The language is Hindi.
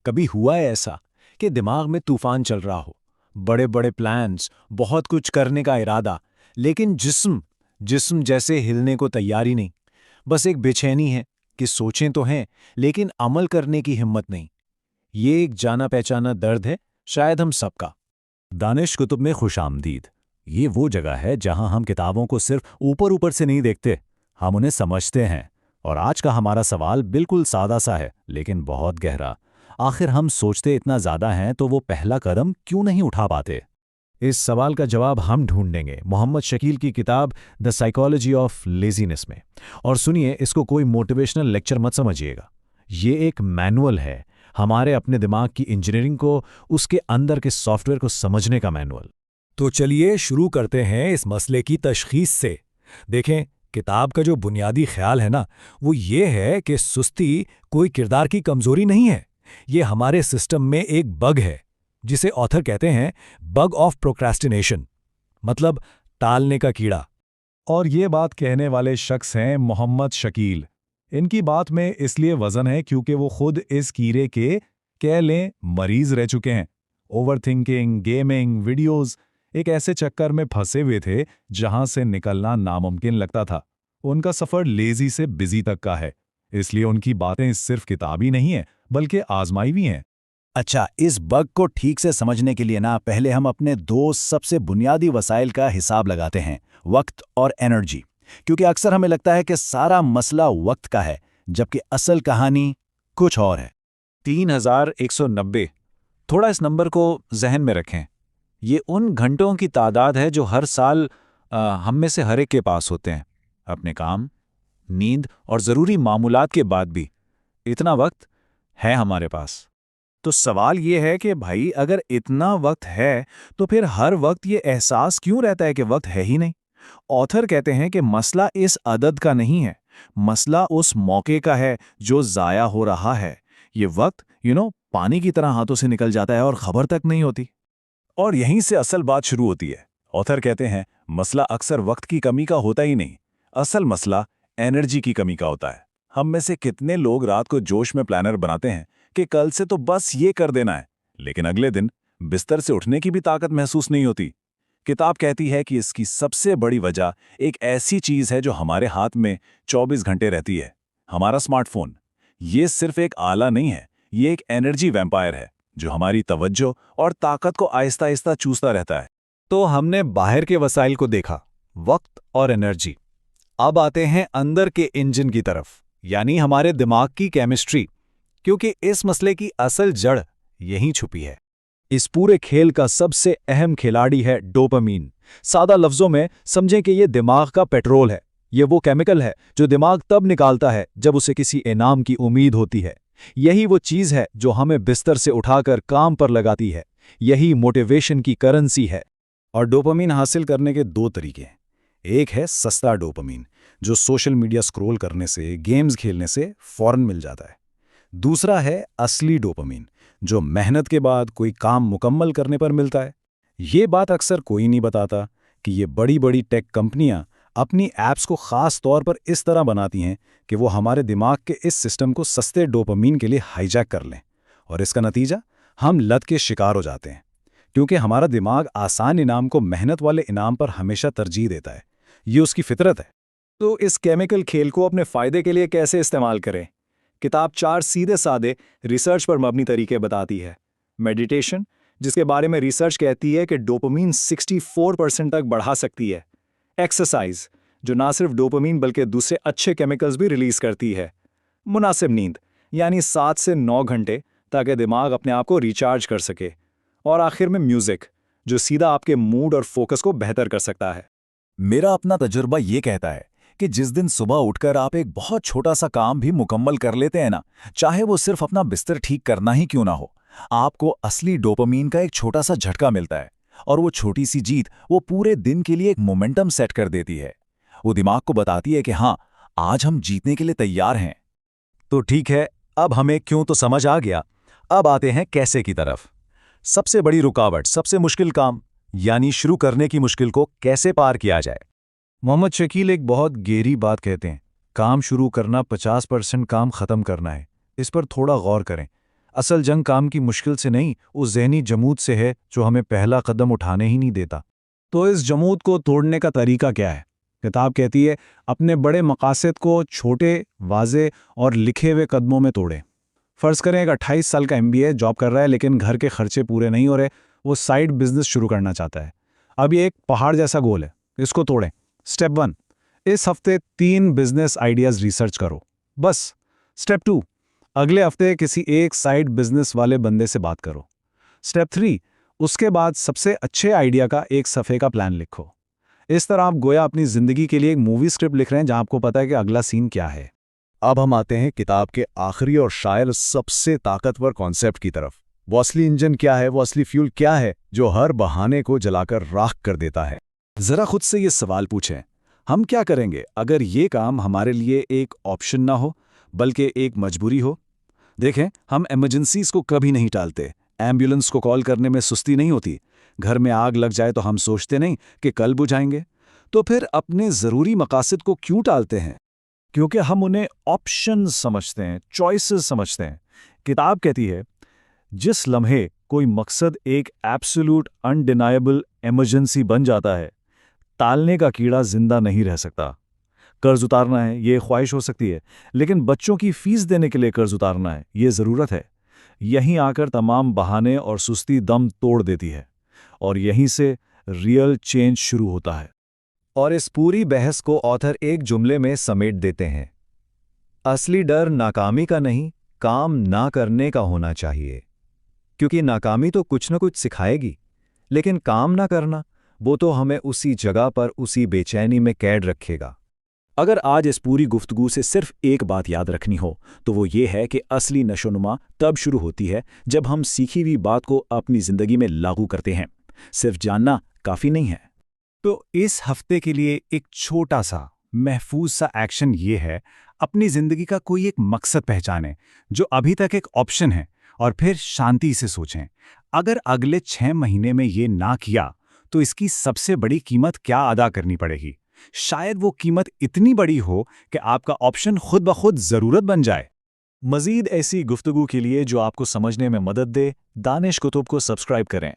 कभी हुआ है ऐसा कि दिमाग में तूफान चल रहा हो, बड़े बड़े प्लान्स, बहुत कुछ करने का इरादा, लेकिन जिस्म जिस्म जैसे हिलने को तैयारी नहीं। बस एक बेचैनी है कि सोचें तो हैं, लेकिन अमल करने की हिम्मत नहीं। ये एक जाना पहचाना दर्द है, शायद हम सबका। दानिश कुतुब में खुशामदीद। ये वो जगह है जहां हम किताबों को सिर्फ ऊपर ऊपर से नहीं देखते, हम उन्हें समझते हैं। और आज का हमारा सवाल बिल्कुल सादा सा है, लेकिन बहुत गहरा। आखिर हम सोचते इतना ज़्यादा हैं तो वो पहला कदम क्यों नहीं उठा पाते? इस सवाल का जवाब हम ढूंढेंगे मोहम्मद शकील की किताब द साइकोलॉजी ऑफ लेजीनेस में। और सुनिए, इसको कोई मोटिवेशनल लेक्चर मत समझिएगा। ये एक मैनुअल है, हमारे अपने दिमाग की इंजीनियरिंग को, उसके अंदर के सॉफ्टवेयर को समझने का मैनुअल। तो चलिए शुरू करते हैं इस मसले की तशखीस से। देखें, किताब का जो बुनियादी ख्याल है ना, वो ये है कि सुस्ती कोई किरदार की कमजोरी नहीं है। ये हमारे सिस्टम में एक बग है, जिसे ऑथर कहते हैं बग ऑफ प्रोक्रेस्टिनेशन, मतलब टालने का कीड़ा। और ये बात कहने वाले शख्स हैं मोहम्मद शकील। इनकी बात में इसलिए वजन है क्योंकि वो खुद इस कीड़े के, कह लें, मरीज रह चुके हैं। ओवरथिंकिंग, गेमिंग, वीडियोस, एक ऐसे चक्कर में फंसे हुए थे जहां से निकलना नामुमकिन लगता था। उनका सफर लेजी से बिजी तक का है, इसलिए उनकी बातें सिर्फ किताबी नहीं है बल्कि आजमाई भी हैं। अच्छा, इस बग को ठीक से समझने के लिए ना पहले हम अपने दो सबसे बुनियादी वसाइल का हिसाब लगाते हैं, वक्त और एनर्जी। क्योंकि अक्सर हमें लगता है कि सारा मसला वक्त का है, जबकि असल कहानी कुछ और है। 3190। थोड़ा इस नंबर को जहन में रखें। ये उन घंटों की तादाद है जो हर साल हम में से हर एक के पास होते हैं, अपने काम, नींद और ज़रूरी मामूलात के बाद भी। इतना वक्त है हमारे पास। तो सवाल ये है कि भाई, अगर इतना वक्त है तो फिर हर वक्त ये एहसास क्यों रहता है कि वक्त है ही नहीं? ऑथर कहते हैं कि मसला इस अदद का नहीं है, मसला उस मौके का है जो ज़ाया हो रहा है। ये वक्त पानी की तरह हाथों से निकल जाता है और खबर तक नहीं होती। और यहीं से असल बात शुरू होती है। ऑथर कहते हैं मसला अक्सर वक्त की कमी का होता ही नहीं, असल मसला एनर्जी की कमी का होता है। हम में से कितने लोग रात को जोश में प्लानर बनाते हैं कि कल से तो बस ये कर देना है, लेकिन अगले दिन बिस्तर से उठने की भी ताकत महसूस नहीं होती। किताब कहती है कि इसकी सबसे बड़ी वजह एक ऐसी चीज है जो हमारे हाथ में 24 घंटे रहती है, हमारा स्मार्टफोन। ये सिर्फ एक आला नहीं है, ये एक एनर्जी वैम्पायर है जो हमारी तवज्जो और ताकत को आहिस्ता आहिस्ता चूसता रहता है। तो हमने बाहर के वसाइल को देखा, वक्त और एनर्जी। अब आते हैं अंदर के इंजन की तरफ, यानी हमारे दिमाग की केमिस्ट्री। क्योंकि इस मसले की असल जड़ यहीं छुपी है। इस पूरे खेल का सबसे अहम खिलाड़ी है डोपामीन। सादा लफ्जों में समझें कि ये दिमाग का पेट्रोल है। ये वो केमिकल है जो दिमाग तब निकालता है जब उसे किसी इनाम की उम्मीद होती है। यही वो चीज़ है जो हमें बिस्तर से उठाकर काम पर लगाती है। यही मोटिवेशन की करेंसी है। और डोपामीन हासिल करने के दो तरीके हैं। एक है सस्ता डोपामीन, जो सोशल मीडिया स्क्रॉल करने से, गेम्स खेलने से फौरन मिल जाता है। दूसरा है असली डोपामीन, जो मेहनत के बाद कोई काम मुकम्मल करने पर मिलता है। ये बात अक्सर कोई नहीं बताता कि ये बड़ी बड़ी टेक कंपनियां अपनी ऐप्स को ख़ास तौर पर इस तरह बनाती हैं कि वो हमारे दिमाग के इस सिस्टम को सस्ते डोपामीन के लिए हाईजैक कर लें। और इसका नतीजा, हम लत के शिकार हो जाते हैं, क्योंकि हमारा दिमाग आसान इनाम को मेहनत वाले इनाम पर हमेशा तरजीह देता है। ये उसकी फितरत है। तो इस केमिकल खेल को अपने फ़ायदे के लिए कैसे इस्तेमाल करें? किताब 4 सीधे सादे रिसर्च पर मबनी तरीके बताती है। मेडिटेशन, जिसके बारे में रिसर्च कहती है कि डोपामीन 64% तक बढ़ा सकती है। एक्सरसाइज, जो ना सिर्फ डोपामीन बल्कि दूसरे अच्छे केमिकल्स भी रिलीज करती है। मुनासिब नींद, यानी 7 से 9 घंटे, ताकि दिमाग अपने आप को रिचार्ज कर सके। और आखिर में म्यूजिक, जो सीधा आपके मूड और फोकस को बेहतर कर सकता है। मेरा अपना तजुर्बा ये कहता है कि जिस दिन सुबह उठकर आप एक बहुत छोटा सा काम भी मुकम्मल कर लेते हैं ना, चाहे वो सिर्फ अपना बिस्तर ठीक करना ही क्यों ना हो, आपको असली डोपामीन का एक छोटा सा झटका मिलता है। और वो छोटी सी जीत वो पूरे दिन के लिए एक मोमेंटम सेट कर देती है। वो दिमाग को बताती है कि हाँ, आज हम जीतने के लिए तैयार हैं। तो ठीक है, अब हमें क्यों तो समझ आ गया। अब आते हैं कैसे की तरफ। सबसे बड़ी रुकावट, सबसे मुश्किल काम, यानी शुरू करने की मुश्किल को कैसे पार किया जाए। मोहम्मद शकील एक बहुत गहरी बात कहते हैं, काम शुरू करना 50% काम ख़त्म करना है। इस पर थोड़ा गौर करें। असल जंग काम की मुश्किल से नहीं, उस ज़हनी जमूद से है जो हमें पहला कदम उठाने ही नहीं देता। तो इस जमूद को तोड़ने का तरीका क्या है? किताब कहती है अपने बड़े मकासद को छोटे, वाज़े और लिखे हुए कदमों में तोड़ें। फ़र्ज़ करें एक 28 साल का MBA जॉब कर रहा है लेकिन घर के खर्चे पूरे नहीं हो रहे, वो साइड बिजनेस शुरू करना चाहता है। अब ये एक पहाड़ जैसा गोल है, इसको तोड़ें। स्टेप 1, इस हफ्ते 3 बिजनेस आइडियाज़ रिसर्च करो, बस। स्टेप 2, अगले हफ्ते किसी एक साइड बिजनेस वाले बंदे से बात करो। स्टेप 3, उसके बाद सबसे अच्छे आइडिया का एक सफ़े का प्लान लिखो। इस तरह आप गोया अपनी ज़िंदगी के लिए एक मूवी स्क्रिप्ट लिख रहे हैं जहां आपको पता है कि अगला सीन क्या है। अब हम आते हैं किताब के आखिरी और शायद सबसे ताकतवर कॉन्सेप्ट की तरफ। वो असली इंजन क्या है, वो असली फ्यूल क्या है जो हर बहाने को जलाकर राख कर देता है। ज़रा खुद से ये सवाल पूछें, हम क्या करेंगे अगर ये काम हमारे लिए एक ऑप्शन ना हो बल्कि एक मजबूरी हो? देखें, हम इमरजेंसीज को कभी नहीं टालते, एम्बुलेंस को कॉल करने में सुस्ती नहीं होती, घर में आग लग जाए तो हम सोचते नहीं कि कल बुझाएंगे। तो फिर अपने ज़रूरी मकासद को क्यों टालते हैं? क्योंकि हम उन्हें ऑप्शंस समझते हैं, चॉइसेस समझते हैं। किताब कहती है जिस लम्हे कोई मकसद एक एब्सोल्यूट अनडिनायबल इमरजेंसी बन जाता है, टालने का कीड़ा जिंदा नहीं रह सकता। कर्ज उतारना है, ये ख्वाहिश हो सकती है, लेकिन बच्चों की फीस देने के लिए कर्ज उतारना है, ये ज़रूरत है। यहीं आकर तमाम बहाने और सुस्ती दम तोड़ देती है और यहीं से रियल चेंज शुरू होता है। और इस पूरी बहस को ऑथर एक जुमले में समेट देते हैं, असली डर नाकामी का नहीं, काम ना करने का होना चाहिए। क्योंकि नाकामी तो कुछ न कुछ सिखाएगी, लेकिन काम ना करना, वो तो हमें उसी जगह पर उसी बेचैनी में कैद रखेगा। अगर आज इस पूरी गुफ्तगू से सिर्फ एक बात याद रखनी हो तो वो ये है कि असली नशोनुमा तब शुरू होती है जब हम सीखी हुई बात को अपनी ज़िंदगी में लागू करते हैं। सिर्फ जानना काफ़ी नहीं है। तो इस हफ्ते के लिए एक छोटा सा महफूज सा एक्शन ये है, अपनी ज़िंदगी का कोई एक मकसद पहचानें जो अभी तक एक ऑप्शन है और फिर शांति से सोचें, अगर अगले 6 महीने में ये ना किया तो इसकी सबसे बड़ी कीमत क्या अदा करनी पड़ेगी। शायद वो कीमत इतनी बड़ी हो कि आपका ऑप्शन खुद ब खुद ज़रूरत बन जाए। मज़ीद ऐसी गुफ्तगू के लिए जो आपको समझने में मदद दे, दानिश कुतुब को सब्सक्राइब करें।